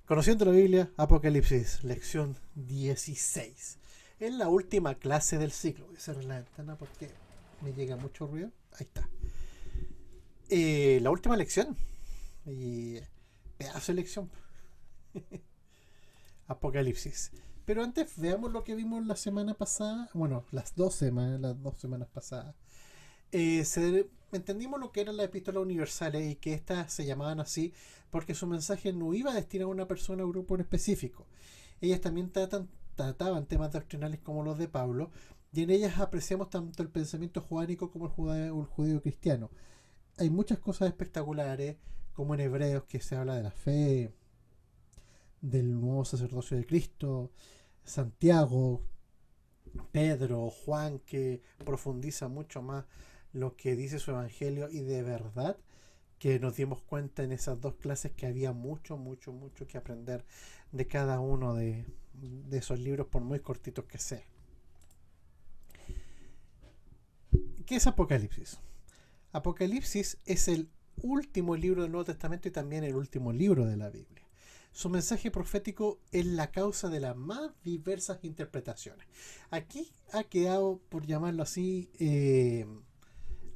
Conociendo la Biblia, Apocalipsis, lección 16. Es la última clase del ciclo. Voy a cerrar la ventana porque me llega mucho ruido. Ahí está. La última lección. Y pedazo de lección. Apocalipsis. Pero antes veamos lo que vimos la semana pasada. Bueno, las dos semanas pasadas. Entendimos lo que eran las epístolas universales y que éstas se llamaban así porque su mensaje no iba destinado a una persona o grupo en específico. Ellas también trataban temas doctrinales como los de Pablo, y en ellas apreciamos tanto el pensamiento judánico como el judío cristiano. Hay muchas cosas espectaculares, como en Hebreos, que se habla de la fe, del nuevo sacerdocio de Cristo, Santiago, Pedro, Juan, que profundiza mucho más lo que dice su evangelio, y de verdad que nos dimos cuenta en esas dos clases que había mucho, mucho, mucho que aprender de cada uno de esos libros, por muy cortitos que sean. ¿Qué es Apocalipsis? Apocalipsis es el último libro del Nuevo Testamento y también el último libro de la Biblia. Su mensaje profético es la causa de las más diversas interpretaciones. Aquí ha quedado, por llamarlo así,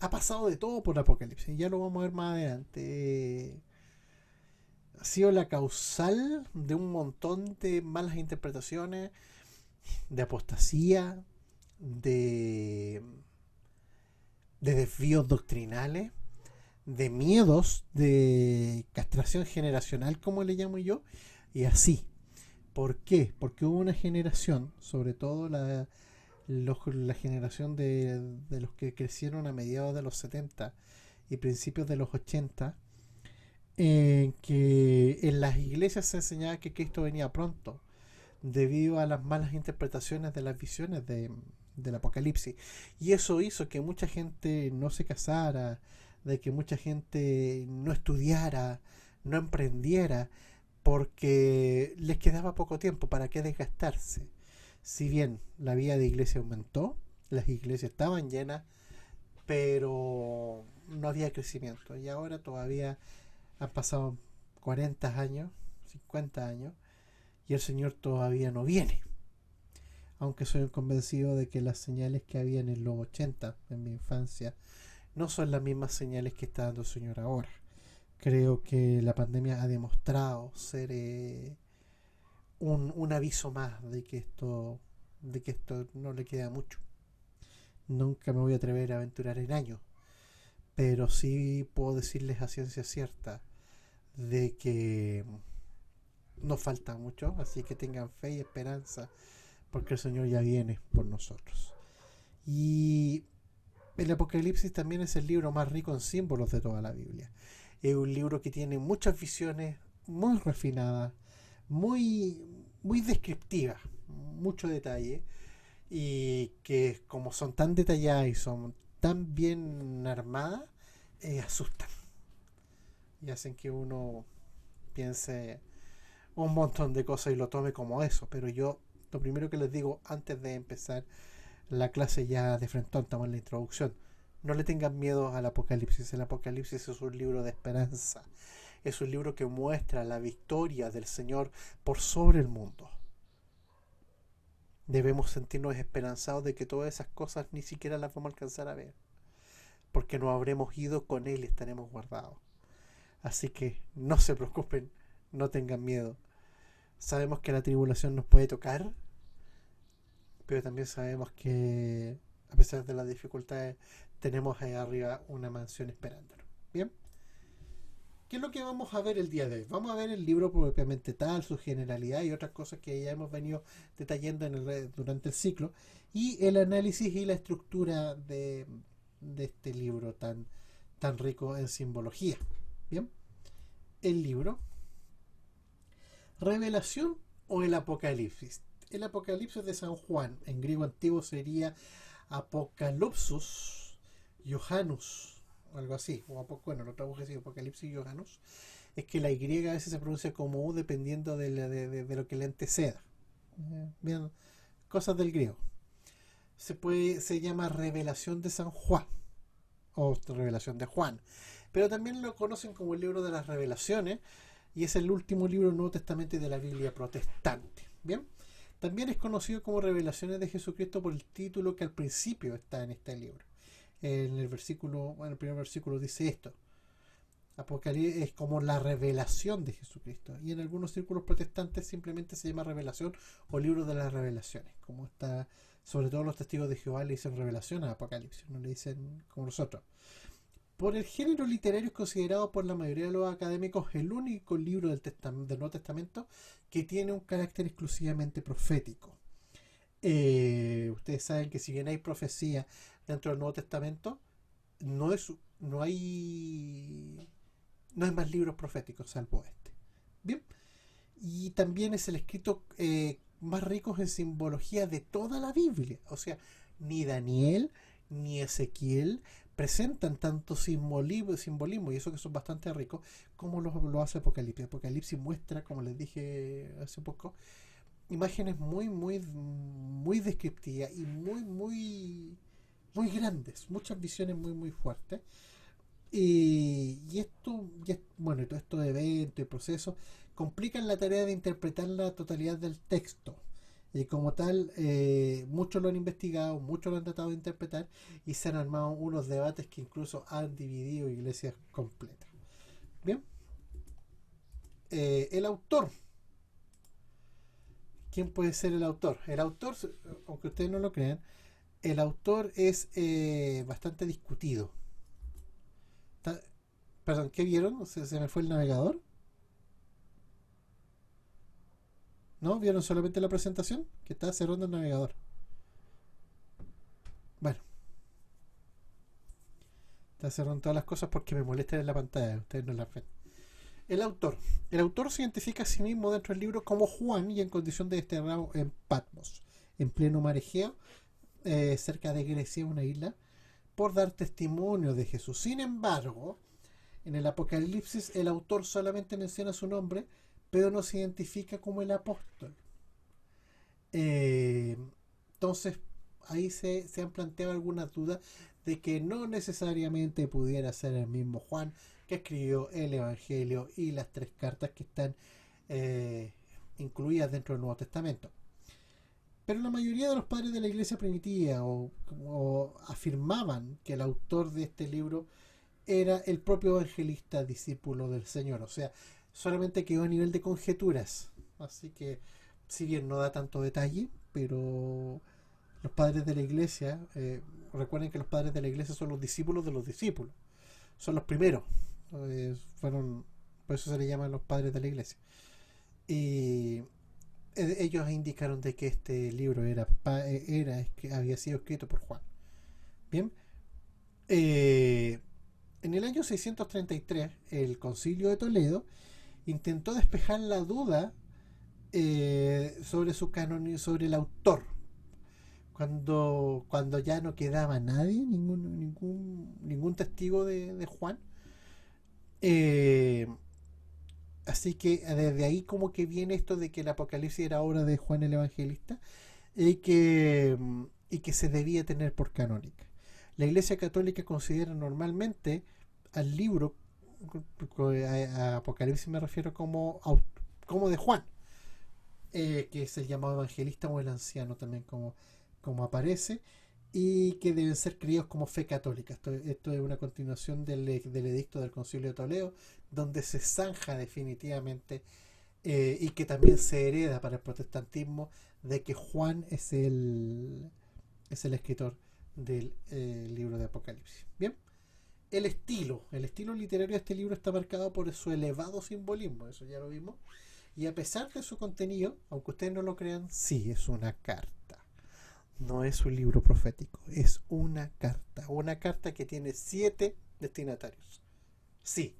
ha pasado de todo por Apocalipsis. Ya lo vamos a ver más adelante. Ha sido la causal de un montón de malas interpretaciones, de apostasía, de, de desvíos doctrinales, de miedos, de castración generacional, como le llamo yo, y así. ¿Por qué? Porque hubo una generación, sobre todo la generación de los que crecieron a mediados de los 70 y principios de los 80, en que en las iglesias se enseñaba que Cristo venía pronto, debido a las malas interpretaciones de las visiones del Apocalipsis. Y eso hizo que mucha gente no se casara, de que mucha gente no estudiara, no emprendiera, porque les quedaba poco tiempo. ¿Para qué desgastarse? Si bien la vida de iglesia aumentó, las iglesias estaban llenas, pero no había crecimiento. Y ahora todavía han pasado 40 años, 50 años, y el Señor todavía no viene. Aunque soy convencido de que las señales que había en los 80, en mi infancia, no son las mismas señales que está dando el Señor ahora. Creo que la pandemia ha demostrado ser un aviso más de que esto no le queda mucho. Nunca me voy a atrever a aventurar en años, pero sí puedo decirles a ciencia cierta de que nos falta mucho, así que tengan fe y esperanza, porque el Señor ya viene por nosotros. Y el Apocalipsis también es el libro más rico en símbolos de toda la Biblia. Es un libro que tiene muchas visiones muy refinadas, muy, muy descriptivas, mucho detalle, y que como son tan detalladas y son tan bien armadas, asustan y hacen que uno piense un montón de cosas y lo tome como eso. Pero yo, lo primero que les digo antes de empezar la clase ya de frente, estamos en la introducción, no le tengan miedo al Apocalipsis. El Apocalipsis es un libro de esperanza, es un libro que muestra la victoria del Señor por sobre el mundo. Debemos sentirnos esperanzados de que todas esas cosas ni siquiera las vamos a alcanzar a ver, porque nos habremos ido con Él y estaremos guardados. Así que no se preocupen, no tengan miedo. Sabemos que la tribulación nos puede tocar, pero también sabemos que a pesar de las dificultades tenemos ahí arriba una mansión esperándonos. Bien, ¿qué es lo que vamos a ver el día de hoy? Vamos a ver el libro propiamente tal, su generalidad y otras cosas que ya hemos venido detallando durante el ciclo, y el análisis y la estructura de este libro tan rico en simbología. Bien, el libro Revelación o el Apocalipsis. El Apocalipsis de San Juan, en griego antiguo sería Apocalypsus Johannes, algo así, bueno, lo traduce así, Apocalipsis Johannes. Es que la Y a veces se pronuncia como U dependiendo de lo que le anteceda. Bien, cosas del griego. Se llama Revelación de San Juan o Revelación de Juan, pero también lo conocen como el libro de las revelaciones, y es el último libro del Nuevo Testamento y de la Biblia protestante. Bien, también es conocido como Revelaciones de Jesucristo por el título que al principio está en este libro. En el versículo, bueno, el primer versículo dice esto: Apocalipsis es como la revelación de Jesucristo, y en algunos círculos protestantes simplemente se llama revelación o libro de las revelaciones, como está, sobre todo los testigos de Jehová le dicen revelación a Apocalipsis, no le dicen como nosotros. Por el género literario es considerado por la mayoría de los académicos el único libro del Nuevo Testamento que tiene un carácter exclusivamente profético. Ustedes saben que si bien hay profecía dentro del Nuevo Testamento, no es, no hay no hay más libros proféticos salvo este. Bien, y también es el escrito más rico en simbología de toda la Biblia. O sea, ni Daniel ni Ezequiel presentan tanto simbolismo, y eso que son bastante ricos, como lo hace Apocalipsis. Apocalipsis muestra, como les dije hace poco, imágenes muy descriptivas y muy grandes, muchas visiones muy fuertes. Bueno, y todo estos eventos y procesos complican la tarea de interpretar la totalidad del texto. Y como tal, muchos lo han investigado, muchos lo han tratado de interpretar, y se han armado unos debates que incluso han dividido iglesias completas. Bien, el autor. ¿Quién puede ser el autor? El autor, aunque ustedes no lo crean, el autor es bastante discutido. Perdón, ¿qué vieron? ¿Se me fue el navegador? ¿No? ¿Vieron solamente la presentación? Que está cerrando el navegador. Bueno, está cerrando todas las cosas porque me molestan en la pantalla. Ustedes no la ven. El autor. El autor se identifica a sí mismo dentro del libro como Juan y en condición de desterrado en Patmos, en pleno mar Egeo, cerca de Grecia, una isla, por dar testimonio de Jesús. Sin embargo, en el Apocalipsis el autor solamente menciona su nombre, pero no se identifica como el apóstol. Entonces, ahí se han planteado algunas dudas de que no necesariamente pudiera ser el mismo Juan que escribió el Evangelio y las 3 cartas que están incluidas dentro del Nuevo Testamento. Pero la mayoría de los padres de la iglesia primitiva o afirmaban que el autor de este libro era el propio evangelista discípulo del Señor. O sea, solamente quedó a nivel de conjeturas. Así que, si bien no da tanto detalle, pero los padres de la iglesia, recuerden que los padres de la iglesia son los discípulos de los discípulos. Son los primeros. Por eso se les llaman los padres de la iglesia. Y ellos indicaron de que este libro había sido escrito por Juan. Bien. En el año 633, el Concilio de Toledo intentó despejar la duda sobre su canon, sobre el autor, cuando ya no quedaba nadie, ningún testigo de Juan. Así que desde ahí como que viene esto de que el Apocalipsis era obra de Juan el Evangelista y que se debía tener por canónica. La Iglesia Católica considera normalmente al libro, a Apocalipsis me refiero como de Juan, que es el llamado evangelista o el anciano también como aparece, y que deben ser creídos como fe católica. Esto es una continuación del edicto del Concilio de Toledo, donde se zanja definitivamente y que también se hereda para el protestantismo de que Juan es el escritor del libro de Apocalipsis. Bien, el estilo literario de este libro está marcado por su elevado simbolismo, eso ya lo vimos, y a pesar de su contenido, aunque ustedes no lo crean, sí es una carta. No es un libro profético, es una carta que tiene 7 destinatarios. Sí,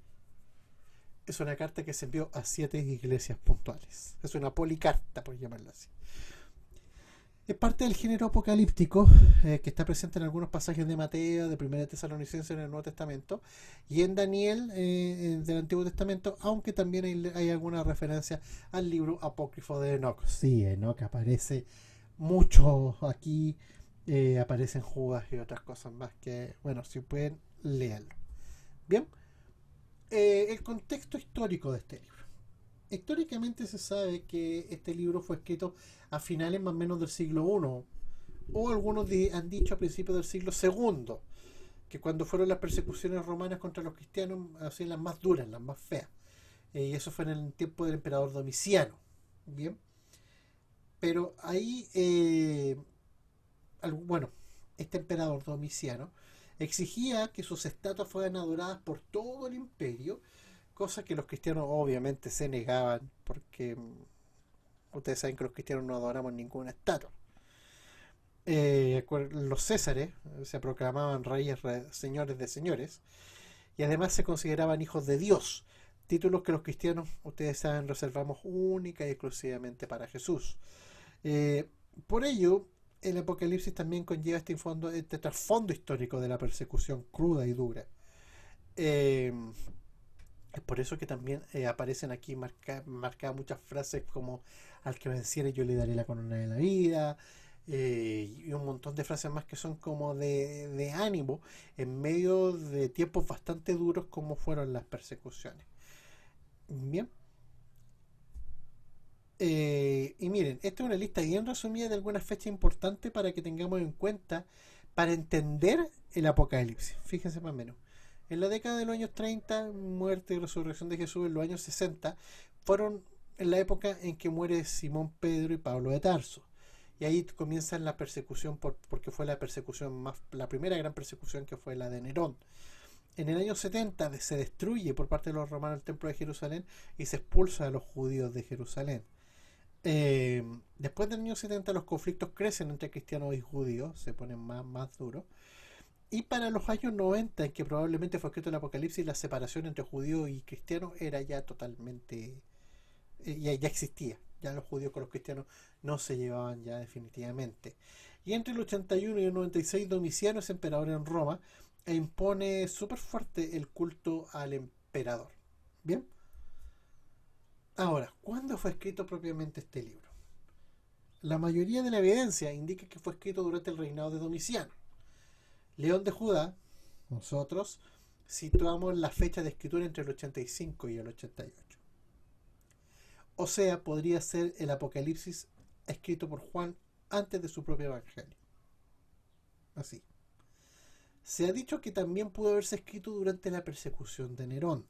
es una carta que se envió a 7 iglesias puntuales. Es una policarta, por llamarla así. Es parte del género apocalíptico que está presente en algunos pasajes de Mateo, de Primera Tesalonicenses en el Nuevo Testamento y en Daniel del Antiguo Testamento, aunque también hay alguna referencia al libro apócrifo de Enoc. Sí, Enoc aparece mucho aquí, aparecen Judas y otras cosas más que, bueno, si pueden, léanlo. Bien, el contexto histórico de este libro. Históricamente se sabe que este libro fue escrito a finales más o menos del siglo I, o algunos han dicho a principios del siglo II, que cuando fueron las persecuciones romanas contra los cristianos, así las más duras, las más feas. Y eso fue en el tiempo del emperador Domiciano. Bien, pero ahí, bueno, este emperador Domiciano exigía que sus estatuas fueran adoradas por todo el imperio, cosa que los cristianos obviamente se negaban, porque ustedes saben que los cristianos no adoramos ninguna estatua. Los césares se proclamaban reyes, señores de señores, y además se consideraban hijos de Dios, títulos que los cristianos, ustedes saben, reservamos única y exclusivamente para Jesús. Por ello, el Apocalipsis también conlleva este trasfondo histórico de la persecución cruda y dura. Es por eso que también aparecen aquí marcadas muchas frases como: al que venciere yo le daré la corona de la vida, y un montón de frases más que son como de ánimo en medio de tiempos bastante duros como fueron las persecuciones. Bien. Y miren, esta es una lista bien resumida de algunas fechas importantes para que tengamos en cuenta para entender el Apocalipsis. Fíjense más o menos. En la década de los años 30, muerte y resurrección de Jesús. En los años 60 fueron en la época en que muere Simón Pedro y Pablo de Tarso. Y ahí comienza la persecución, porque fue la persecución la primera gran persecución, que fue la de Nerón. En el año 70 se destruye por parte de los romanos el templo de Jerusalén y se expulsa a los judíos de Jerusalén. Después del año 70 los conflictos crecen entre cristianos y judíos, se ponen más duros. Y para los años 90, en que probablemente fue escrito el Apocalipsis, la separación entre judíos y cristianos era ya totalmente... ya existía. Ya los judíos con los cristianos no se llevaban ya definitivamente. Y entre el 81 y el 96, Domiciano es emperador en Roma e impone súper fuerte el culto al emperador. Bien. Ahora, ¿cuándo fue escrito propiamente este libro? La mayoría de la evidencia indica que fue escrito durante el reinado de Domiciano. León de Judá, nosotros situamos la fecha de escritura entre el 85 y el 88. O sea, podría ser el Apocalipsis escrito por Juan antes de su propio evangelio. Así. Se ha dicho que también pudo haberse escrito durante la persecución de Nerón,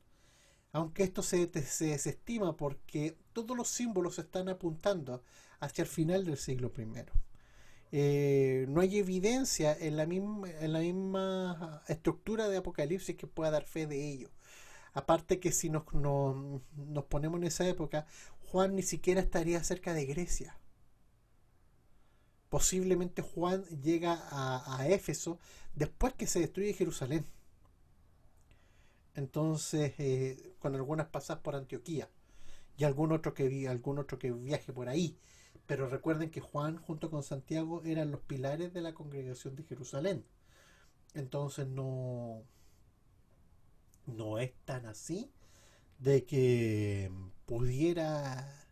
aunque esto se desestima porque todos los símbolos están apuntando hacia el final del siglo I. No hay evidencia en la misma estructura de Apocalipsis que pueda dar fe de ello. Aparte que si nos ponemos en esa época, Juan ni siquiera estaría cerca de Grecia. Posiblemente Juan llega a Éfeso después que se destruye Jerusalén. Entonces, con algunas pasadas por Antioquía y algún otro que viaje por ahí. Pero recuerden que Juan junto con Santiago eran los pilares de la congregación de Jerusalén. Entonces no es tan así de que pudiera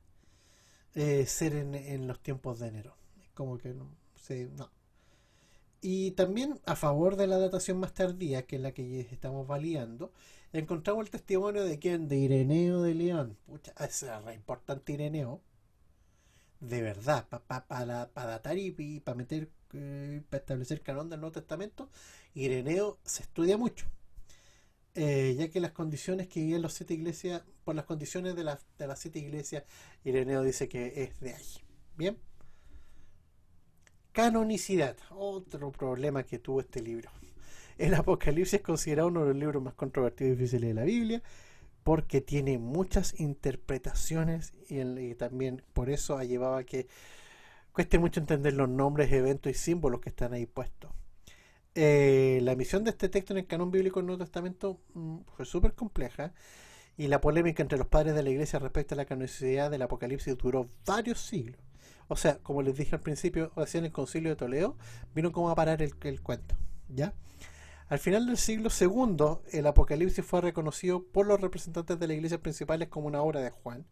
ser en los tiempos de Nerón. Como que no. Y también a favor de la datación más tardía, que es la que estamos validando, encontramos el testimonio de quién, de Ireneo de León. Pucha, es re importante Ireneo, de verdad, para datar y para meter, para establecer canon del Nuevo Testamento. Ireneo se estudia mucho, ya que las condiciones que vivían las 7 iglesias, por las condiciones de las 7 iglesias, Ireneo dice que es de ahí. Bien. Canonicidad, otro problema que tuvo este libro. El Apocalipsis es considerado uno de los libros más controvertidos y difíciles de la Biblia, porque tiene muchas interpretaciones y también por eso ha llevado a que cueste mucho entender los nombres, eventos y símbolos que están ahí puestos. La emisión de este texto en el canon bíblico del Nuevo Testamento fue súper compleja, y la polémica entre los padres de la iglesia respecto a la canonicidad del Apocalipsis duró varios siglos. O sea, como les dije al principio, recién el Concilio de Toledo vino como a parar el cuento, ¿ya? Al final del siglo II, el Apocalipsis fue reconocido por los representantes de las iglesias principales como una obra de Juan,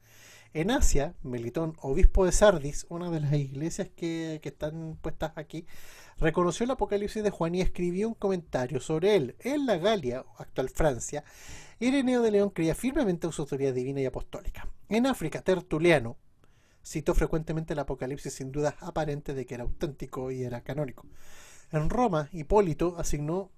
En Asia, Melitón, obispo de Sardis, una de las iglesias que están puestas aquí, reconoció el Apocalipsis de Juan y escribió un comentario sobre él. En la Galia, actual Francia, Ireneo de León creía firmemente en su autoridad divina y apostólica. En África, Tertuliano citó frecuentemente el Apocalipsis sin dudas aparentes de que era auténtico y era canónico. En Roma, Hipólito asignó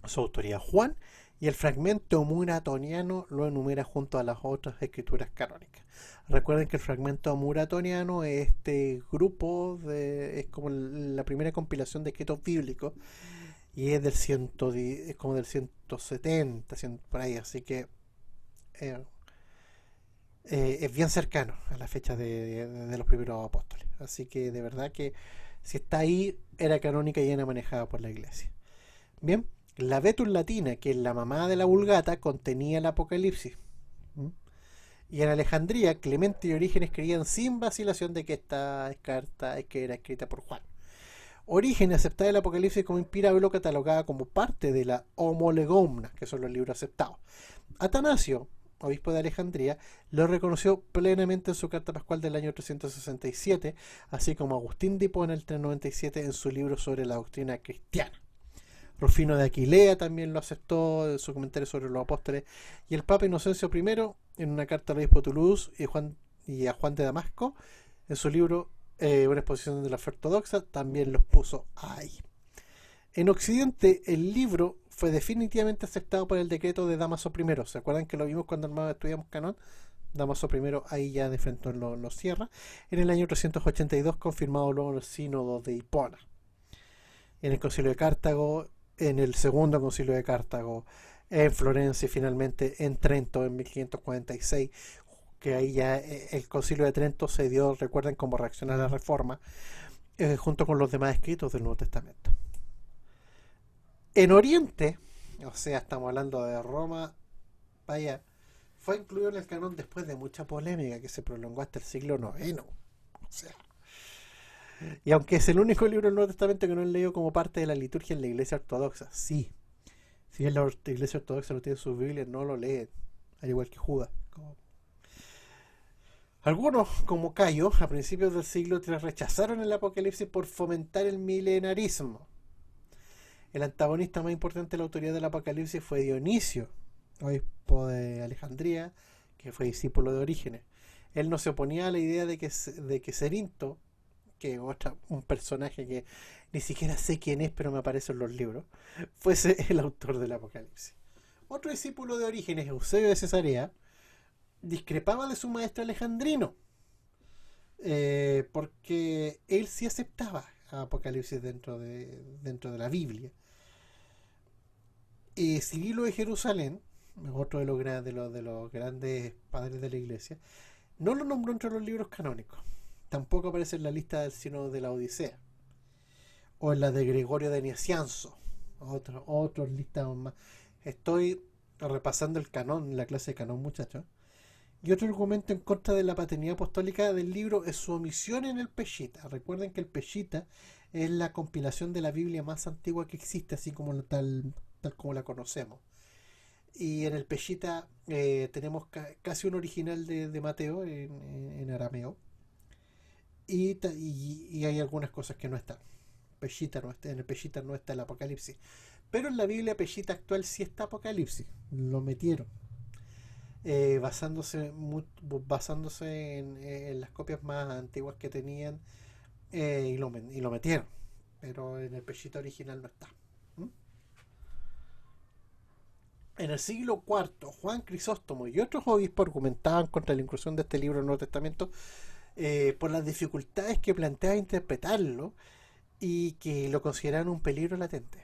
su autoría a Juan y el fragmento muratoniano lo enumera junto a las otras escrituras canónicas. Recuerden que el fragmento muratoniano es este grupo es como la primera compilación de escritos bíblicos y es es como del 170, por ahí, así que eh, es bien cercano a la fecha de los primeros apóstoles. Así que de verdad que si está ahí, era canónica y era manejada por la iglesia. Bien, la Vetus Latina, que es la mamá de la Vulgata, contenía el Apocalipsis. ¿Mm? Y en Alejandría, Clemente y Orígenes creían sin vacilación de que esta carta que era escrita por Juan. Orígenes aceptaba el Apocalipsis como inspirado y lo catalogaba como parte de la Homolegomna, que son los libros aceptados. Atanasio, obispo de Alejandría, lo reconoció plenamente en su carta pascual del año 367, así como Agustín de Hipona en el 397 en su libro sobre la doctrina cristiana. Rufino de Aquilea también lo aceptó en su comentario sobre los apóstoles, y el Papa Inocencio I, en una carta al obispo Toulouse y a Juan de Damasco, en su libro una exposición de la fe ortodoxa, también los puso ahí. En Occidente, el libro fue definitivamente aceptado por el decreto de Dámaso I. ¿Se acuerdan que lo vimos cuando estudiamos Canón? Dámaso I ahí ya de frente lo cierra. En el año 382, confirmado luego en el sínodo de Hipona. En el concilio de Cartago, en el segundo concilio de Cartago, en Florencia y finalmente en Trento en 1546, que ahí ya el concilio de Trento se dio, recuerden, como reacción a la reforma, junto con los demás escritos del Nuevo Testamento. En Oriente, o sea, estamos hablando de Roma, vaya, fue incluido en el canon después de mucha polémica que se prolongó hasta el siglo IX. O sea, y aunque es el único libro del Nuevo Testamento que no es leído como parte de la liturgia en la Iglesia Ortodoxa, sí. Si en la Iglesia Ortodoxa lo tiene en sus Biblias, no lo leen, al igual que Judas. Algunos, como Cayo, a principios del siglo III rechazaron el Apocalipsis por fomentar el milenarismo. El antagonista más importante de la autoridad del Apocalipsis fue Dionisio, obispo de Alejandría, que fue discípulo de Orígenes. Él no se oponía a la idea de que Cerinto, que es un personaje que ni siquiera sé quién es, pero me aparece en los libros, fuese el autor del Apocalipsis. Otro discípulo de Orígenes, Eusebio de Cesarea, discrepaba de su maestro alejandrino, porque él sí aceptaba Apocalipsis dentro de la Biblia. Cirilo de Jerusalén, otro de los grandes padres de la iglesia, no lo nombró entre los libros canónicos. Tampoco aparece en la lista del Sínodo de la Odisea o en la de Gregorio de Nacianzo, otros listas más. Estoy repasando el canón, la clase de canón, muchachos. Y otro argumento en contra de la paternidad apostólica del libro es su omisión en el Peshitta. Recuerden que el Peshitta es la compilación de la Biblia más antigua que existe, así como tal como la conocemos. Y en el Peshitta tenemos casi un original de Mateo en arameo. Y hay algunas cosas que no están. En el Peshitta no está el Apocalipsis. Pero en la Biblia Peshitta actual sí está Apocalipsis. Lo metieron. Basándose en las copias más antiguas que tenían, y lo metieron, pero en el Peshitta original no está. En el siglo IV, Juan Crisóstomo y otros obispos argumentaban contra la inclusión de este libro en el Nuevo Testamento por las dificultades que planteaba interpretarlo y que lo consideraban un peligro latente.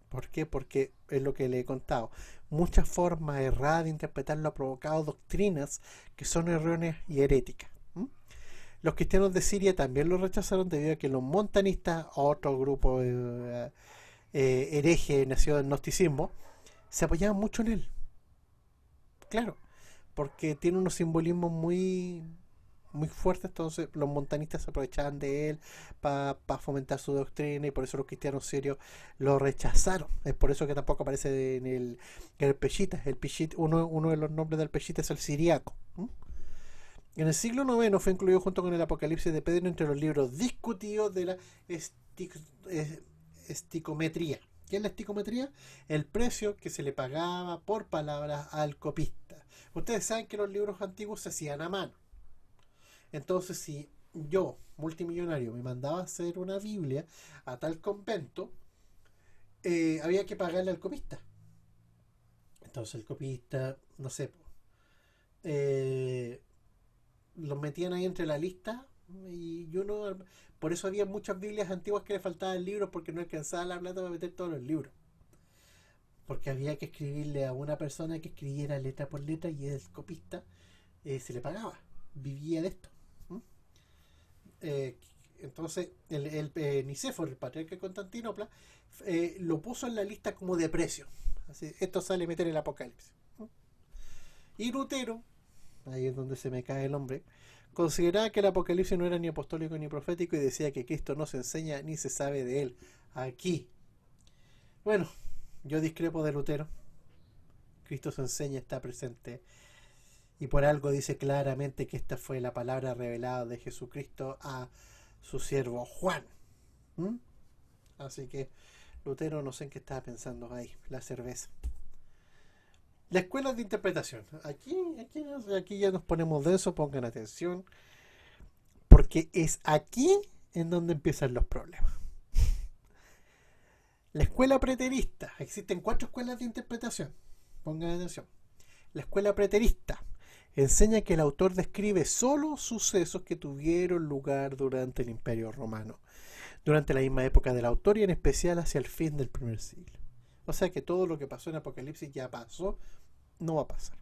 ¿Por qué? Porque es lo que le he contado. Muchas formas erradas de interpretarlo ha provocado doctrinas que son erróneas y heréticas. Los cristianos de Siria también lo rechazaron debido a que los montanistas, otro grupo hereje nacido del gnosticismo, se apoyaban mucho en él. Claro, porque tiene unos simbolismos muy fuertes, entonces los montanistas se aprovechaban de él para fomentar su doctrina y por eso los cristianos sirios lo rechazaron. Es por eso que tampoco aparece en el Peshitta. Uno de los nombres del Peshitta es el siriaco. En el siglo IX fue incluido junto con el Apocalipsis de Pedro entre los libros discutidos de la esticometría. ¿Qué es la esticometría? El precio que se le pagaba por palabras al copista. Ustedes saben que los libros antiguos se hacían a mano. Entonces, si yo, multimillonario, me mandaba a hacer una Biblia a tal convento, había que pagarle al copista. Entonces el copista, no sé, eh, los metían ahí entre la lista y yo no... Por eso había muchas Biblias antiguas que le faltaban libros porque no alcanzaba la plata para meter todos los libros. Porque había que escribirle a una persona que escribiera letra por letra y el copista se le pagaba. Vivía de esto. ¿Mm? Eh, entonces, Nicéforo, el patriarca de Constantinopla, lo puso en la lista como de precio. Así, esto sale a meter el Apocalipsis. ¿Mm? Y Lutero, ahí es donde se me cae el hombre, consideraba que el Apocalipsis no era ni apostólico ni profético y decía que Cristo no se enseña ni se sabe de él. Aquí. Bueno, yo discrepo de Lutero. Cristo se enseña, está presente. Y por algo dice claramente que esta fue la palabra revelada de Jesucristo a su siervo Juan. ¿Mm? Así que Lutero no sé en qué estaba pensando ahí. La cerveza. La escuela de interpretación. Aquí ya nos ponemos de eso, pongan atención. Porque es aquí en donde empiezan los problemas. La escuela preterista. Existen 4 escuelas de interpretación. Pongan atención. La escuela preterista enseña que el autor describe solo sucesos que tuvieron lugar durante el Imperio Romano, durante la misma época del autor y en especial hacia el fin del primer siglo. O sea que todo lo que pasó en Apocalipsis ya pasó, no va a pasar.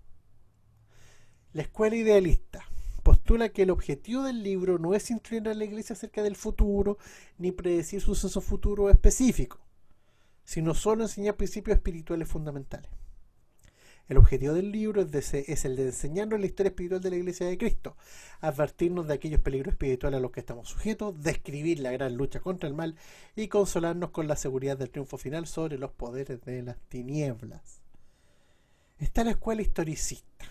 La escuela idealista postula que el objetivo del libro no es instruir a la iglesia acerca del futuro ni predecir sucesos futuros específicos, sino solo enseñar principios espirituales fundamentales. El objetivo del libro es el de enseñarnos la historia espiritual de la Iglesia de Cristo, advertirnos de aquellos peligros espirituales a los que estamos sujetos, describir la gran lucha contra el mal y consolarnos con la seguridad del triunfo final sobre los poderes de las tinieblas. Está la escuela historicista.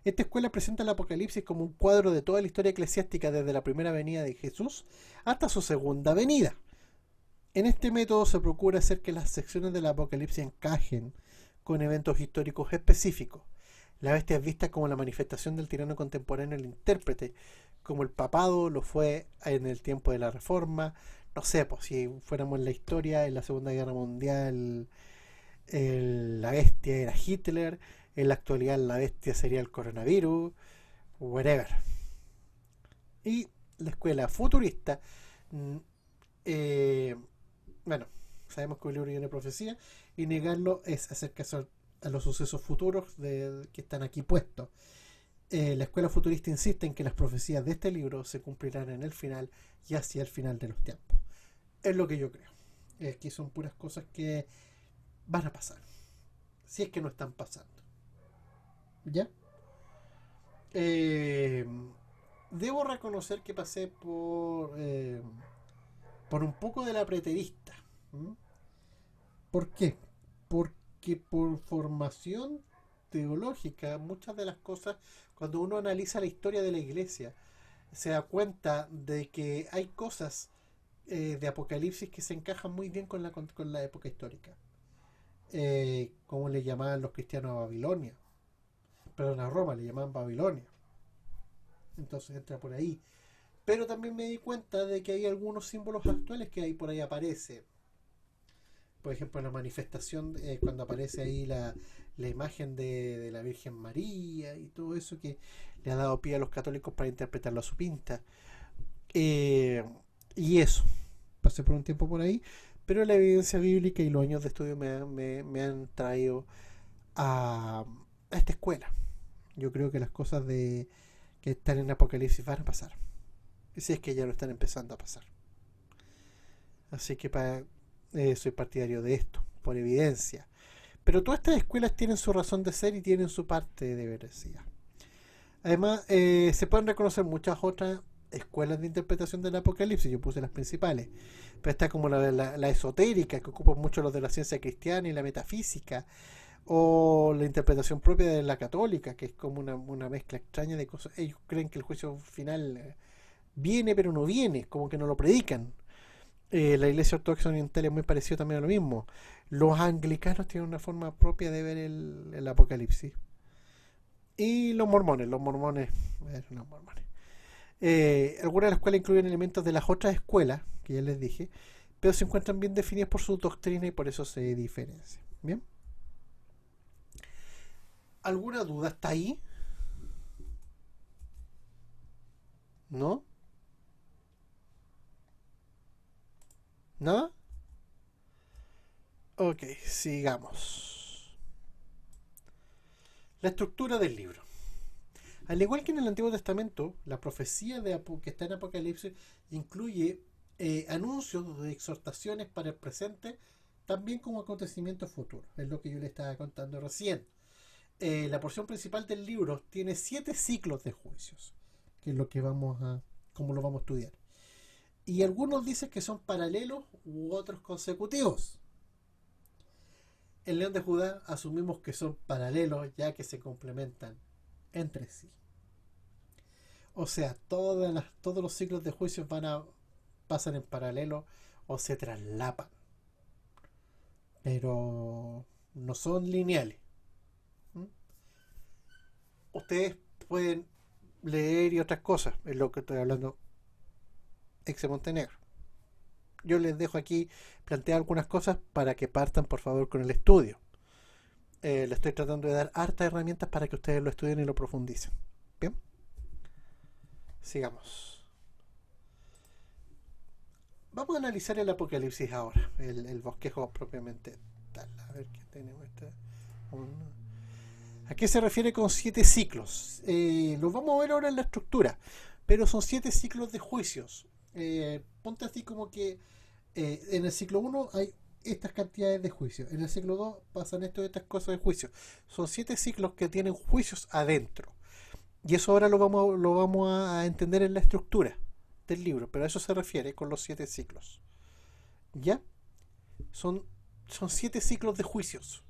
Esta escuela presenta el Apocalipsis como un cuadro de toda la historia eclesiástica desde la primera venida de Jesús hasta su segunda venida. En este método se procura hacer que las secciones del Apocalipsis encajen con eventos históricos específicos. La bestia es vista como la manifestación del tirano contemporáneo, el intérprete, como el papado lo fue en el tiempo de la Reforma. No sé, pues si fuéramos en la historia, en la Segunda Guerra Mundial, la bestia era Hitler, en la actualidad la bestia sería el coronavirus, whatever. Y la escuela futurista, bueno, sabemos que un libro tiene profecía y negarlo es hacer caso a los sucesos futuros que están aquí puestos. La escuela futurista insiste en que las profecías de este libro se cumplirán en el final y hacia el final de los tiempos. Es lo que yo creo. Aquí son puras cosas que van a pasar, si es que no están pasando. ¿Ya? Debo reconocer que pasé por un poco de la preterista. ¿Mm? ¿Por qué? Porque por formación teológica, muchas de las cosas, cuando uno analiza la historia de la iglesia, se da cuenta de que hay cosas de Apocalipsis que se encajan muy bien con la época histórica. Como le llamaban los cristianos a Babilonia. Perdón, a Roma le llamaban Babilonia. Entonces entra por ahí. Pero también me di cuenta de que hay algunos símbolos actuales que ahí por ahí aparece. Por ejemplo, la manifestación, cuando aparece ahí la imagen de la Virgen María y todo eso que le ha dado pie a los católicos para interpretarlo a su pinta. Y eso, pasé por un tiempo por ahí, pero la evidencia bíblica y los años de estudio me han traído a esta escuela. Yo creo que las cosas que están en Apocalipsis van a pasar. Y si es que ya lo están empezando a pasar. Así que soy partidario de esto, por evidencia. Pero todas estas escuelas tienen su razón de ser y tienen su parte de veracidad. Además, se pueden reconocer muchas otras escuelas de interpretación del Apocalipsis. Yo puse las principales. Pero está como la esotérica, que ocupa mucho los de la ciencia cristiana y la metafísica. O la interpretación propia de la católica, que es como una mezcla extraña de cosas. Ellos creen que el juicio final viene, pero no viene, como que no lo predican. La iglesia ortodoxa oriental es muy parecida también a lo mismo. Los anglicanos tienen una forma propia de ver el Apocalipsis. Y los mormones, los mormones. Algunas de las cuales incluyen elementos de las otras escuelas, que ya les dije, pero se encuentran bien definidas por su doctrina y por eso se diferencian. ¿Bien? ¿Alguna duda hasta ahí? ¿No? ¿Nada? Ok, sigamos. La estructura del libro. Al igual que en el Antiguo Testamento, la profecía que está en Apocalipsis incluye anuncios de exhortaciones para el presente, también como acontecimientos futuros. Es lo que yo le estaba contando recién. La porción principal del libro tiene 7 ciclos de juicios, que es lo que cómo lo vamos a estudiar. Y algunos dicen que son paralelos u otros consecutivos. En León de Judá asumimos que son paralelos ya que se complementan entre sí. O sea, todos los ciclos de juicios pasan en paralelo o se traslapan. Pero no son lineales. ¿Mm? Ustedes pueden leer y otras cosas, es lo que estoy hablando ex Montenegro. Yo les dejo aquí plantear algunas cosas para que partan por favor con el estudio. Les estoy tratando de dar hartas herramientas para que ustedes lo estudien y lo profundicen. Bien, sigamos. Vamos a analizar el Apocalipsis ahora, el bosquejo propiamente tal. A ver qué tenemos. ¿A qué se refiere con 7 ciclos? Los vamos a ver ahora en la estructura, pero son 7 ciclos de juicios. Ponte así como que en el ciclo 1 hay estas cantidades de juicios, en el ciclo 2 pasan estas cosas de juicios. Son 7 ciclos que tienen juicios adentro. Y eso ahora lo vamos a entender en la estructura del libro, pero a eso se refiere con los 7 ciclos. ¿Ya? Son, son 7 ciclos de juicios.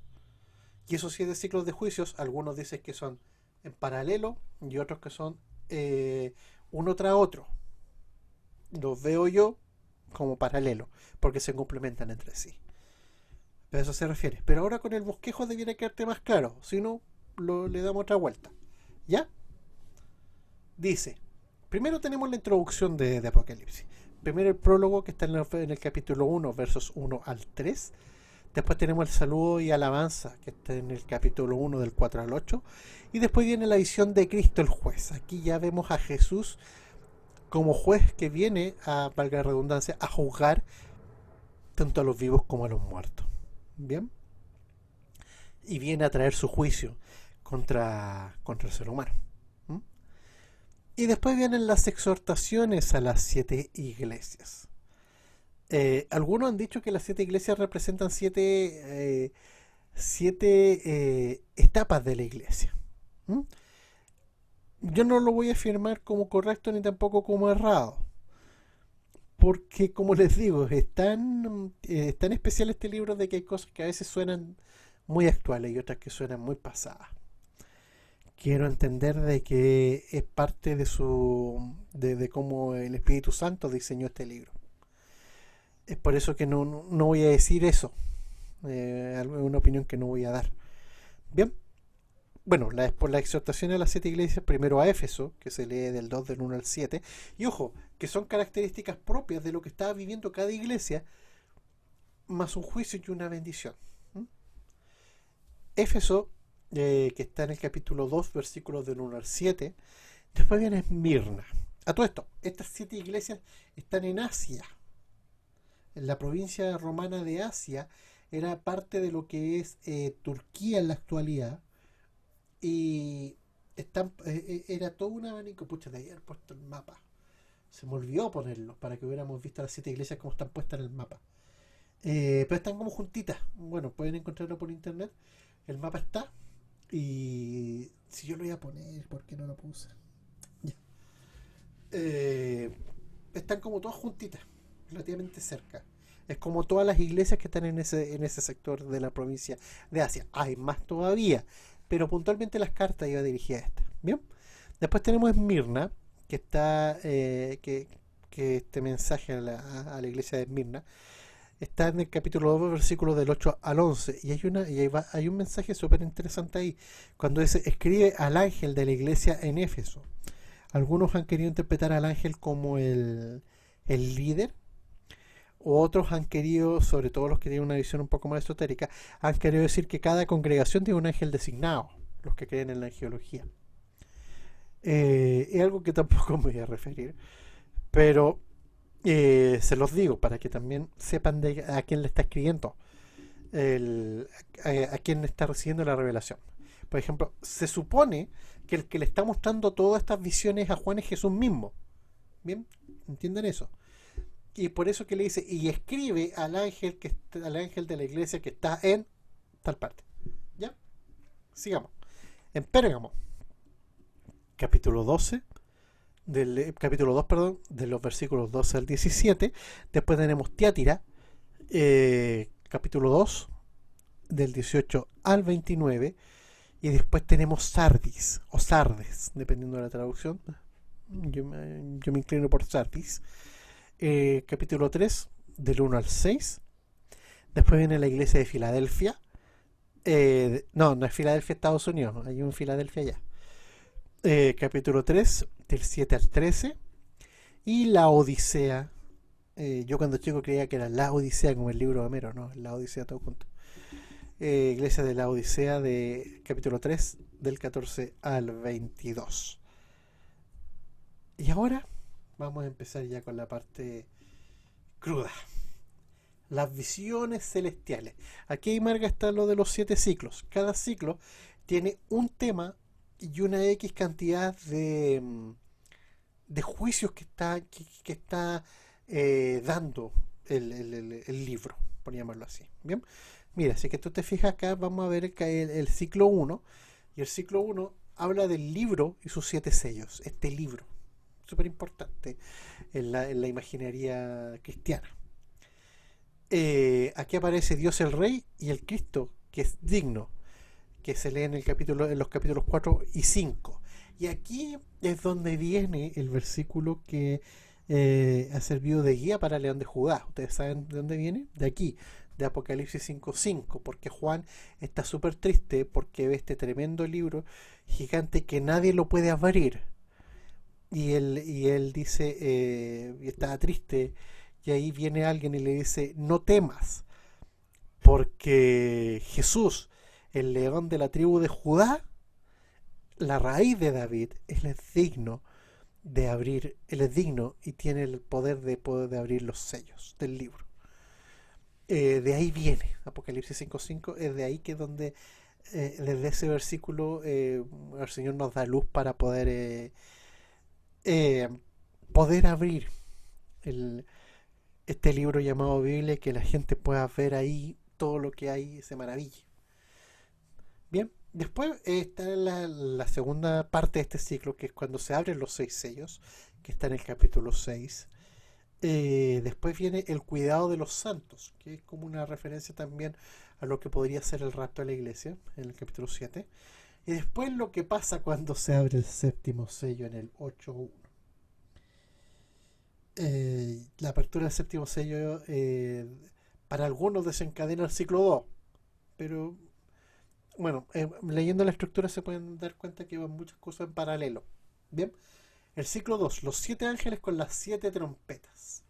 Y esos 7 ciclos de juicios, algunos dicen que son en paralelo y otros que son uno tras otro. Los veo yo como paralelo, porque se complementan entre sí. Pero a eso se refiere. Pero ahora con el bosquejo debiera quedarte más claro, si no, le damos otra vuelta. ¿Ya? Dice, primero tenemos la introducción de Apocalipsis. Primero el prólogo que está en el capítulo 1, versos 1 al 3. Después tenemos el saludo y alabanza que está en el capítulo 1 del 4 al 8. Y después viene la visión de Cristo el juez. Aquí ya vemos a Jesús como juez que viene, valga la redundancia, a juzgar tanto a los vivos como a los muertos. Bien. Y viene a traer su juicio contra el ser humano. ¿Mm? Y después vienen las exhortaciones a las 7 iglesias. Algunos han dicho que las 7 iglesias representan 7 etapas de la iglesia. ¿Mm? Yo no lo voy a afirmar como correcto ni tampoco como errado. Porque, como les digo, es tan especial este libro de que hay cosas que a veces suenan muy actuales y otras que suenan muy pasadas. Quiero entender de que es parte de cómo el Espíritu Santo diseñó este libro. Es por eso que no voy a decir eso. Es una opinión que no voy a dar. Bien. Bueno, por la exhortación a las 7 iglesias, primero a Éfeso, que se lee del 2 del 1 al 7. Y ojo, que son características propias de lo que estaba viviendo cada iglesia, más un juicio y una bendición. ¿Mm? Éfeso, que está en el capítulo 2, versículos del 1 al 7. Después viene Esmirna. A todo esto, estas 7 iglesias están en Asia. En la provincia romana de Asia era parte de lo que es Turquía en la actualidad. Y era todo un abanico. Pucha, de ayer puesto el mapa. Se me olvidó ponerlo para que hubiéramos visto las 7 iglesias como están puestas en el mapa. Pero están como juntitas. Bueno, pueden encontrarlo por internet. El mapa está. Y si yo lo iba a poner, ¿por qué no lo puse? Ya. Están como todas juntitas, relativamente cerca. Es como todas las iglesias que están en ese sector de la provincia de Asia. Hay más todavía, pero puntualmente las cartas iba dirigidas a esta. Bien. Después tenemos Esmirna, que está que este mensaje a la iglesia de Esmirna está en el capítulo 2, versículos del 8 al 11. Y hay un mensaje súper interesante ahí, cuando dice, escribe al ángel de la iglesia en Éfeso. Algunos han querido interpretar al ángel como el líder, o otros han querido, sobre todo los que tienen una visión un poco más esotérica, han querido decir que cada congregación tiene un ángel designado, los que creen en la angelología. Es algo que tampoco me voy a referir, pero se los digo para que también sepan a quién le está escribiendo, a quién está recibiendo la revelación. Por ejemplo, se supone que el que le está mostrando todas estas visiones a Juan es Jesús mismo. ¿Bien? ¿Entienden eso? Y por eso que le dice, y escribe al ángel de la iglesia que está en tal parte. ¿Ya? Sigamos. En Pérgamo, capítulo 12, capítulo 2, perdón, de los versículos 12 al 17. Después tenemos Tiátira, capítulo 2, del 18 al 29. Y después tenemos Sardis, o Sardes, dependiendo de la traducción. Yo me inclino por Sardis. Capítulo 3, del 1 al 6. Después viene la iglesia de Filadelfia. No es Filadelfia, Estados Unidos, hay un Filadelfia allá. Capítulo 3, del 7 al 13. Y la Odisea. Yo cuando chico creía que era la Odisea como el libro de Homero, no, la Odisea todo junto. Iglesia de la Odisea, de capítulo 3, del 14 al 22. Y ahora vamos a empezar ya con la parte cruda. Las visiones celestiales. Aquí, Marga, está lo de los 7 ciclos. Cada ciclo tiene un tema y una X cantidad de juicios que está dando el libro, por llamarlo así. Bien. Mira, si que tú te fijas acá, vamos a ver el ciclo 1. Y el ciclo 1 habla del libro y sus 7 sellos. Este libro, súper importante en la imaginería cristiana. Aquí aparece Dios el Rey y el Cristo, que es digno, que se lee en los capítulos 4 y 5. Y aquí es donde viene el versículo que ha servido de guía para León de Judá. ¿Ustedes saben de dónde viene? De aquí, de Apocalipsis 5:5, porque Juan está súper triste porque ve este tremendo libro gigante que nadie lo puede abrir. Y él dice, y está triste, y ahí viene alguien y le dice, no temas, porque Jesús, el león de la tribu de Judá, la raíz de David, él es digno de abrir, él es digno y tiene el poder de abrir los sellos del libro. De ahí viene Apocalipsis 5:5, es de ahí que es donde desde ese versículo el Señor nos da luz para poder abrir este libro llamado Biblia, que la gente pueda ver ahí todo lo que hay, se maraville. Bien, después está la segunda parte de este ciclo, que es cuando se abren los 6 sellos, que está en el capítulo 6. Después viene el cuidado de los santos, que es como una referencia también a lo que podría ser el rapto de la iglesia, en el capítulo 7. Y después lo que pasa cuando se abre el séptimo sello en el 8.1. La apertura del séptimo sello para algunos desencadena el ciclo 2, pero bueno, leyendo la estructura se pueden dar cuenta que van muchas cosas en paralelo. Bien, el ciclo 2, los 7 ángeles con las 7 trompetas.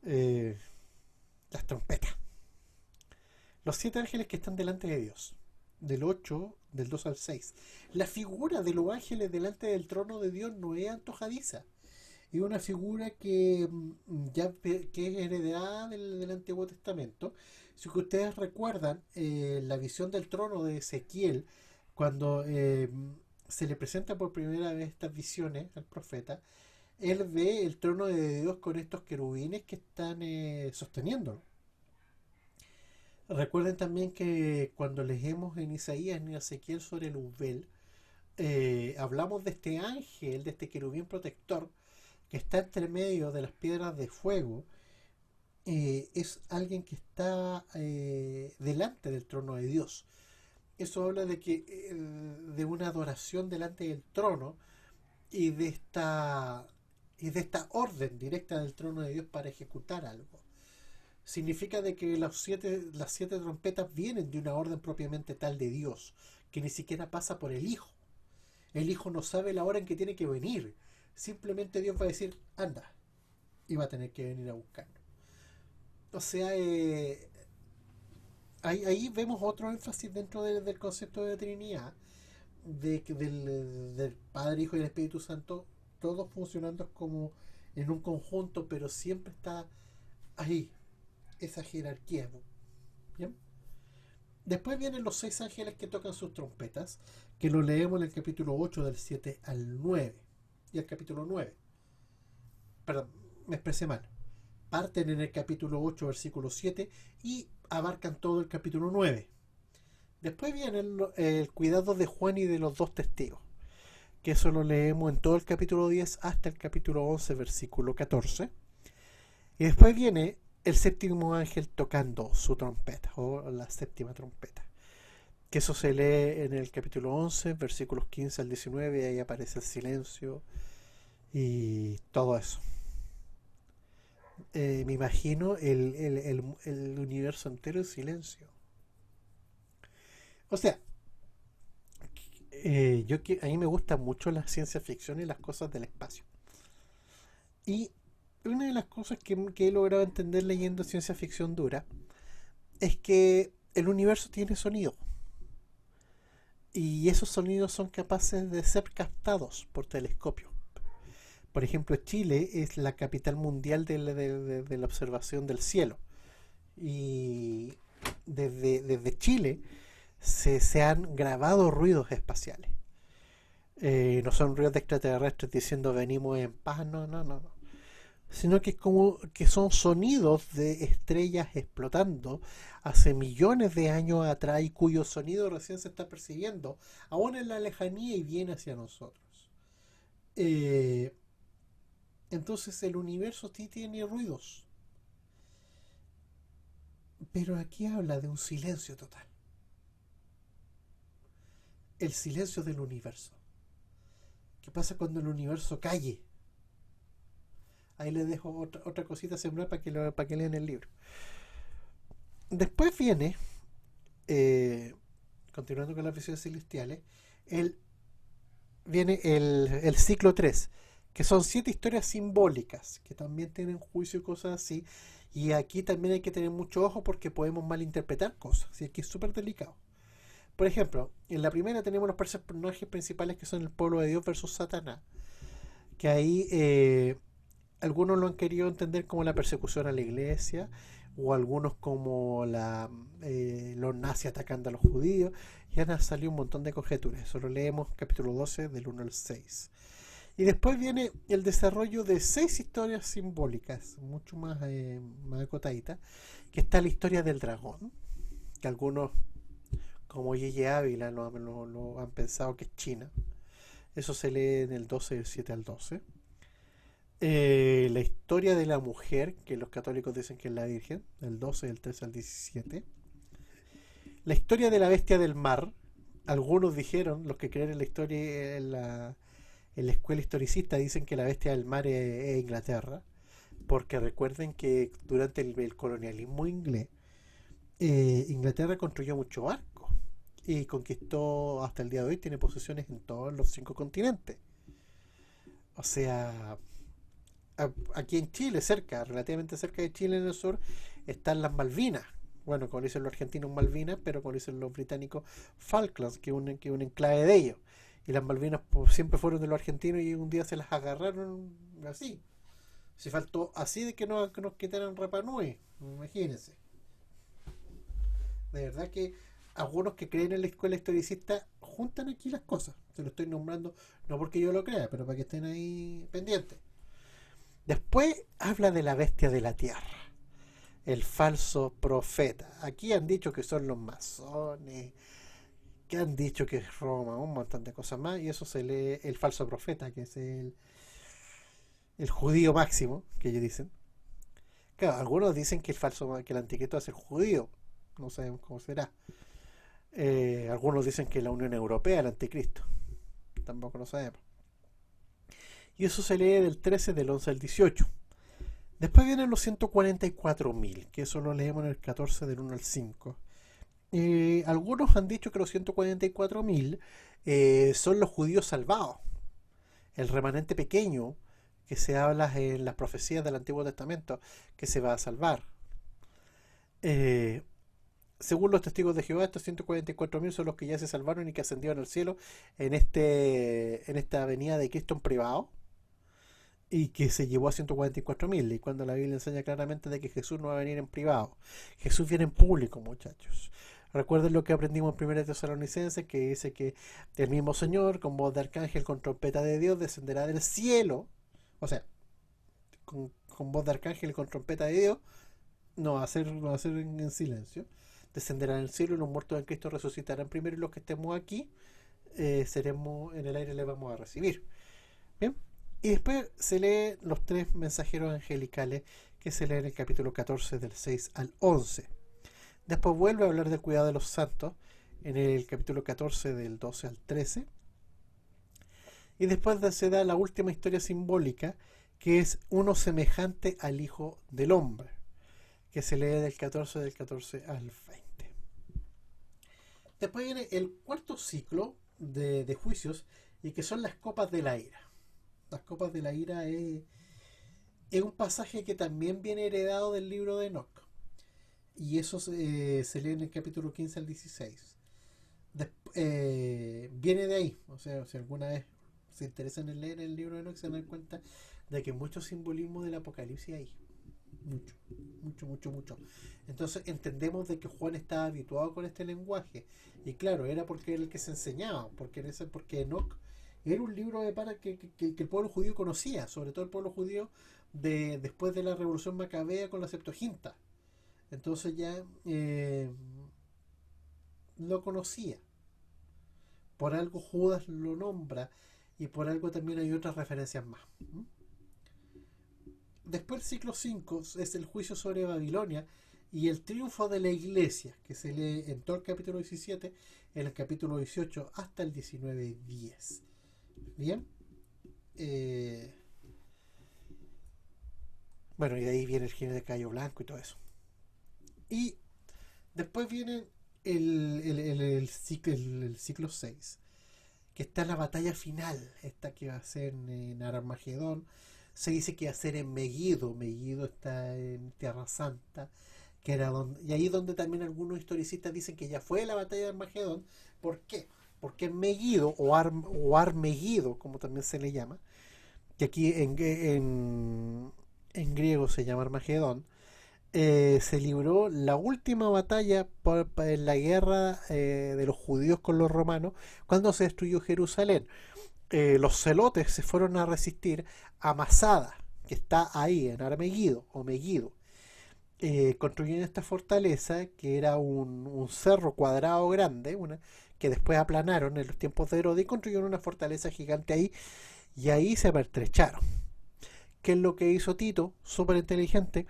Las trompetas. Los 7 ángeles que están delante de Dios. Del 8, del 2 al 6. La figura de los ángeles delante del trono de Dios no es antojadiza. Es una figura que que es heredada del Antiguo Testamento. Si ustedes recuerdan la visión del trono de Ezequiel, cuando se le presenta por primera vez estas visiones al profeta, él ve el trono de Dios con estos querubines que están sosteniéndolo. Recuerden también que cuando leemos en Isaías ni Ezequiel sobre el Luzbel, hablamos de este ángel, de este querubín protector, que está entre medio de las piedras de fuego, es alguien que está delante del trono de Dios. Eso habla de que de una adoración delante del trono y de esta orden directa del trono de Dios para ejecutar algo. Significa de que las siete trompetas vienen de una orden propiamente tal de Dios, que ni siquiera pasa por el Hijo. El Hijo no sabe la hora en que tiene que venir. Simplemente Dios va a decir, anda, y va a tener que venir a buscarlo. O sea, ahí vemos otro énfasis dentro del concepto de Trinidad, del Padre, Hijo y el Espíritu Santo, todos funcionando como en un conjunto, pero siempre está ahí, esa jerarquía. ¿Bien? Después vienen los 6 ángeles que tocan sus trompetas, que lo leemos en el capítulo 8 del 7 al 9 y el capítulo 9. Perdón, me expresé mal. Parten en el capítulo 8, versículo 7 y abarcan todo el capítulo 9. Después viene el cuidado de Juan y de los 2 testigos, que eso lo leemos en todo el capítulo 10 hasta el capítulo 11, versículo 14. Y después viene el séptimo ángel tocando su trompeta, o la séptima trompeta, que eso se lee en el capítulo 11, versículos 15 al 19, y ahí aparece el silencio y todo eso. Me imagino el universo entero en silencio. O sea, a mí me gusta mucho la ciencia ficción y las cosas del espacio. Y una de las cosas que he logrado entender leyendo ciencia ficción dura es que el universo tiene sonido. Y esos sonidos son capaces de ser captados por telescopio. Por ejemplo, Chile es la capital mundial de la observación del cielo. Y desde Chile se han grabado ruidos espaciales. No son ruidos de extraterrestres diciendo venimos en paz, no, no, no, no. Sino que es como que son sonidos de estrellas explotando hace millones de años atrás y cuyo sonido recién se está percibiendo aún en la lejanía y viene hacia nosotros. Eh, entonces el universo sí tiene ruidos, pero aquí habla de un silencio total, el silencio del universo. ¿Qué pasa cuando el universo calle? Ahí les dejo otra cosita a sembrar para que lean el libro. Después viene, continuando con las visiones celestiales, el, viene el ciclo 3, que son 7 historias simbólicas, que también tienen juicio y cosas así. Y aquí también hay que tener mucho ojo porque podemos malinterpretar cosas, así que es súper delicado. Por ejemplo, en la primera tenemos los personajes principales que son el pueblo de Dios versus Satanás, que ahí algunos lo han querido entender como la persecución a la iglesia, o algunos como los nazis atacando a los judíos, y han salido un montón de conjeturas. Eso lo leemos capítulo 12 del 1 al 6. Y después viene el desarrollo de 6 historias simbólicas, mucho más acotaditas, que está la historia del dragón, que algunos, como J.J. Ávila, lo han pensado que es China. Eso se lee en el 12 del 7 al 12. La historia de la mujer, que los católicos dicen que es la Virgen, del 12 del 13 al 17. La historia de la bestia del mar. Algunos dijeron, los que creen en la historia, en la escuela historicista, dicen que la bestia del mar es Inglaterra, porque recuerden que durante el colonialismo inglés, Inglaterra construyó mucho barco y conquistó hasta el día de hoy, tiene posesiones en todos los 5 continentes. O sea, aquí en Chile, relativamente cerca de Chile en el sur, están las Malvinas. Bueno, como dicen los argentinos Malvinas, pero como dicen los británicos Falklands, que es un enclave de ellos. Y las Malvinas pues, siempre fueron de los argentinos y un día se las agarraron así. Se faltó así de que nos quitaran Rapa Nui, imagínense. De verdad que algunos que creen en la escuela historicista juntan aquí las cosas. Se lo estoy nombrando no porque yo lo crea, pero para que estén ahí pendientes. Después habla de la bestia de la tierra, el falso profeta. Aquí han dicho que son los masones, que han dicho que es Roma, un montón de cosas más, y eso se lee el falso profeta, que es el judío máximo, que ellos dicen. Claro, algunos dicen que que el anticristo va a ser judío. No sabemos cómo será. Algunos dicen que la Unión Europea es el anticristo. Tampoco lo sabemos. Y eso se lee del 13, del 11 al 18. Después vienen los 144.000, que eso lo leemos en el 14 del 1 al 5. Algunos han dicho que los 144.000 son los judíos salvados, el remanente pequeño que se habla en las profecías del Antiguo Testamento, que se va a salvar. Según los testigos de Jehová, estos 144.000 son los que ya se salvaron y que ascendieron al cielo en esta venida de Cristo en privado, y que se llevó a 144.000. Y cuando la Biblia enseña claramente de que Jesús no va a venir en privado, Jesús viene en público, muchachos. Recuerden lo que aprendimos en 1 Tesalonicenses, que dice que el mismo Señor, con voz de arcángel, con trompeta de Dios, descenderá del cielo. O sea, con voz de arcángel y con trompeta de Dios, no va a ser en silencio. Descenderá en el cielo y los muertos en Cristo resucitarán primero, y los que estemos aquí seremos en el aire, le vamos a recibir. Bien. Y después se lee los 3 mensajeros angelicales, que se leen en el capítulo 14 del 6 al 11. Después vuelve a hablar del cuidado de los santos en el capítulo 14 del 12 al 13. Y después se da la última historia simbólica, que es uno semejante al Hijo del Hombre, que se lee del 14 al 20. Después viene el cuarto ciclo de juicios, y que son las copas de la ira. Las copas de la ira es un pasaje que también viene heredado del libro de Enoch. Y eso se lee en el capítulo 15 al 16. Viene de ahí. O sea, si alguna vez se interesan en leer el libro de Enoch, se dan cuenta de que mucho simbolismo del Apocalipsis hay. Mucho. Entonces entendemos de que Juan estaba habituado con este lenguaje. Y claro, era porque era el que se enseñaba. Porque Enoch era un libro para que el pueblo judío conocía, sobre todo el pueblo judío después de la Revolución Macabea con la Septuaginta. Entonces ya lo conocía. Por algo Judas lo nombra, y por algo también hay otras referencias más. Después el ciclo 5 es el juicio sobre Babilonia y el triunfo de la iglesia, que se lee en todo el capítulo 17, en el capítulo 18 hasta el 19:10. Bien. Bueno, y de ahí viene el jinete de Caballo Blanco y todo eso. Y después viene el ciclo 6, que está en la batalla final, esta que va a ser en Armagedón. Se dice que va a ser en Megiddo. Megiddo está en Tierra Santa, que era y ahí donde también algunos historicistas dicen que ya fue la batalla de Armagedón. ¿Por qué? Porque en Megiddo, o Armegiddo, como también se le llama, que aquí en griego se llama Armagedón, se libró la última batalla en la guerra de los judíos con los romanos, cuando se destruyó Jerusalén. Los celotes se fueron a resistir a Masada, que está ahí en Armegiddo o Megiddo. Construyeron esta fortaleza, que era un cerro cuadrado grande, que después aplanaron en los tiempos de Herodes, y construyeron una fortaleza gigante ahí, y ahí se pertrecharon. ¿Qué es lo que hizo Tito? Súper inteligente.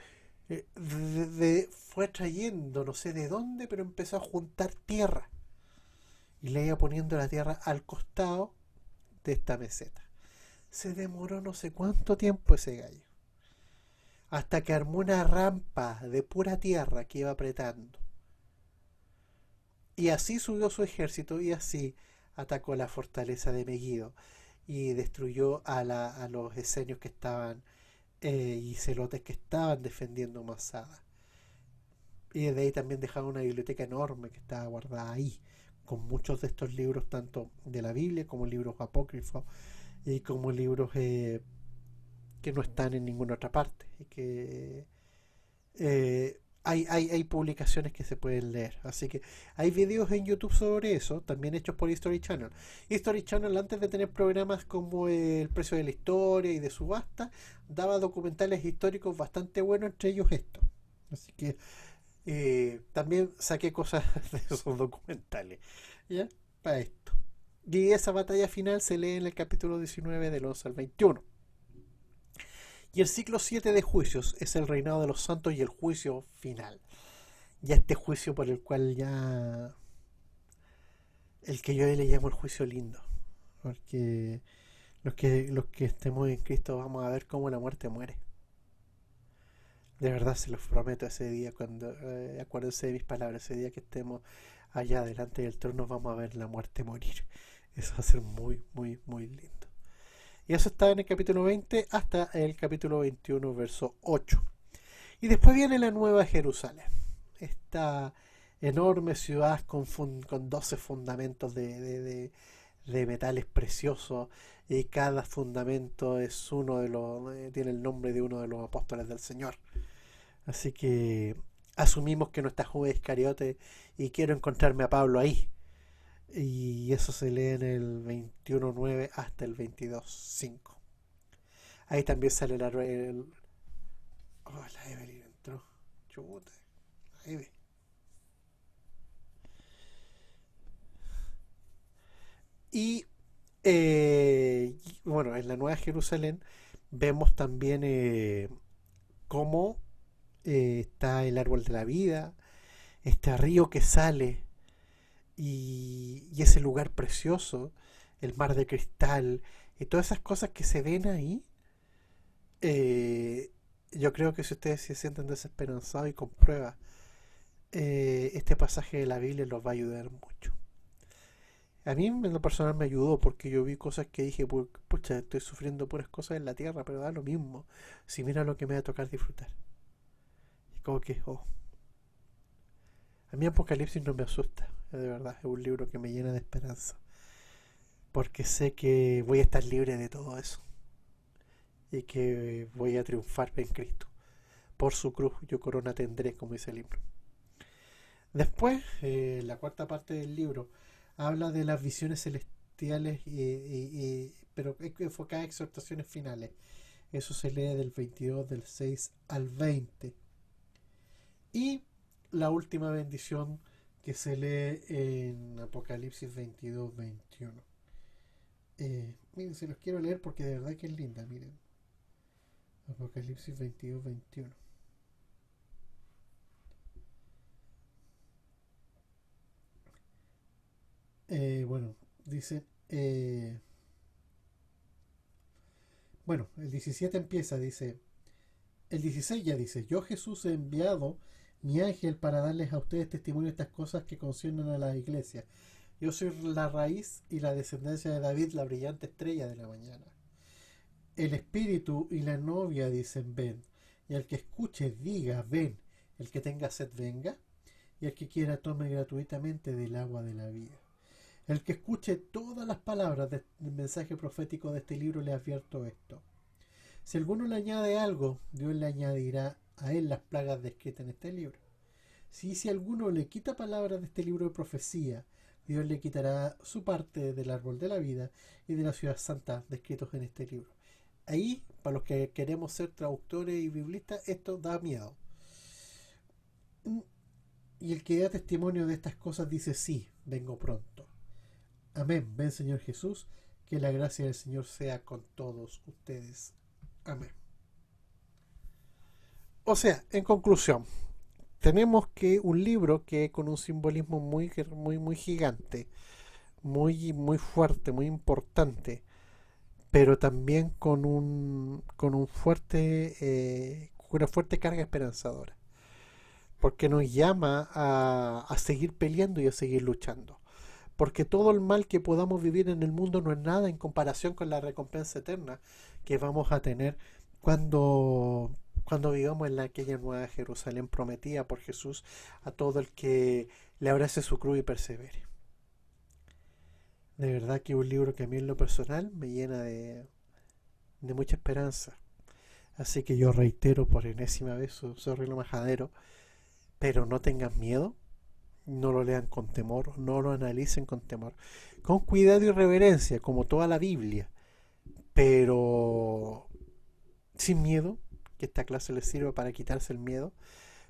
Fue trayendo, no sé de dónde, pero empezó a juntar tierra, y le iba poniendo la tierra al costado de esta meseta. Se demoró no sé cuánto tiempo ese gallo, hasta que armó una rampa de pura tierra que iba apretando, y así subió su ejército, y así atacó la fortaleza de Megiddo y destruyó a los esenios que estaban y celotes que estaban defendiendo Masada. Y desde ahí también dejaba una biblioteca enorme que estaba guardada ahí, con muchos de estos libros, tanto de la Biblia como libros apócrifos, y como libros que no están en ninguna otra parte, y que hay publicaciones que se pueden leer. Así que hay videos en YouTube sobre eso, también hechos por History Channel. History Channel, antes de tener programas como El Precio de la Historia y de Subasta, daba documentales históricos bastante buenos, entre ellos esto. Así que también saqué cosas de esos documentales, ¿ya? Para esto. Y esa batalla final se lee en el capítulo 19 del 11 al 21. Y el ciclo 7 de juicios es el reinado de los santos y el juicio final. Ya este juicio por el cual ya... el que yo le llamo el juicio lindo. Porque los que estemos en Cristo vamos a ver cómo la muerte muere. De verdad se los prometo ese día, cuando acuérdense de mis palabras, ese día que estemos allá delante del trono vamos a ver la muerte morir. Eso va a ser muy, muy, muy lindo. Y eso está en el capítulo 20 hasta el capítulo 21, verso 8. Y después viene la Nueva Jerusalén. Esta enorme ciudad con 12 fundamentos de metales preciosos. Y cada fundamento es tiene el nombre de uno de los apóstoles del Señor. Así que asumimos que no está Judas Iscariote y quiero encontrarme a Pablo ahí. Y eso se lee en el 21.9 hasta el 22.5. Ahí también sale la Evelyn entró. Chuta. Eve. Y bueno, en la Nueva Jerusalén vemos también cómo está el árbol de la vida, este río que sale y ese lugar precioso, el mar de cristal y todas esas cosas que se ven ahí. Yo creo que si ustedes se sienten desesperanzados y con pruebas, este pasaje de la Biblia los va a ayudar mucho. A mí en lo personal me ayudó porque yo vi cosas que dije, pucha, estoy sufriendo puras cosas en la tierra, pero da lo mismo. Si mira lo que me va a tocar disfrutar. Y como que, a mí Apocalipsis no me asusta, de verdad, es un libro que me llena de esperanza. Porque sé que voy a estar libre de todo eso. Y que voy a triunfar en Cristo. Por su cruz yo corona tendré, como dice el libro. Después, la cuarta parte del libro habla de las visiones celestiales, pero enfocada en exhortaciones finales. Eso se lee del 22, del 6 al 20. Y la última bendición que se lee en Apocalipsis 22, 21. Miren, se los quiero leer porque de verdad que es linda, miren. Apocalipsis 22, 21. Bueno, dice... bueno, el 17 empieza, dice... El 16 ya dice, yo Jesús he enviado mi ángel para darles a ustedes testimonio de estas cosas que conciernen a la iglesia. Yo soy la raíz y la descendencia de David, la brillante estrella de la mañana. El espíritu y la novia dicen ven, y el que escuche diga ven, el que tenga sed venga, y el que quiera tome gratuitamente del agua de la vida. El que escuche todas las palabras del mensaje profético de este libro le advierto esto. Si alguno le añade algo, Dios le añadirá a él las plagas descritas en este libro. Si alguno le quita palabras de este libro de profecía, Dios le quitará su parte del árbol de la vida y de la ciudad santa descritos en este libro. Ahí, para los que queremos ser traductores y biblistas, esto da miedo. Y el que da testimonio de estas cosas dice sí, vengo pronto. Amén. Ven, Señor Jesús, que la gracia del Señor sea con todos ustedes. Amén. O sea, en conclusión, tenemos que un libro que con un simbolismo muy, muy, muy gigante, muy, muy fuerte, muy importante, pero también con un fuerte, una fuerte carga esperanzadora, porque nos llama a seguir peleando y a seguir luchando. Porque todo el mal que podamos vivir en el mundo no es nada en comparación con la recompensa eterna que vamos a tener cuando vivamos en aquella nueva Jerusalén prometida por Jesús a todo el que le abrace su cruz y persevere. De verdad que es un libro que a mí en lo personal me llena de mucha esperanza. Así que yo reitero por enésima vez su horrible majadero, pero no tengan miedo. No lo lean con temor, no lo analicen con temor, con cuidado y reverencia, como toda la Biblia, pero sin miedo, que esta clase les sirva para quitarse el miedo,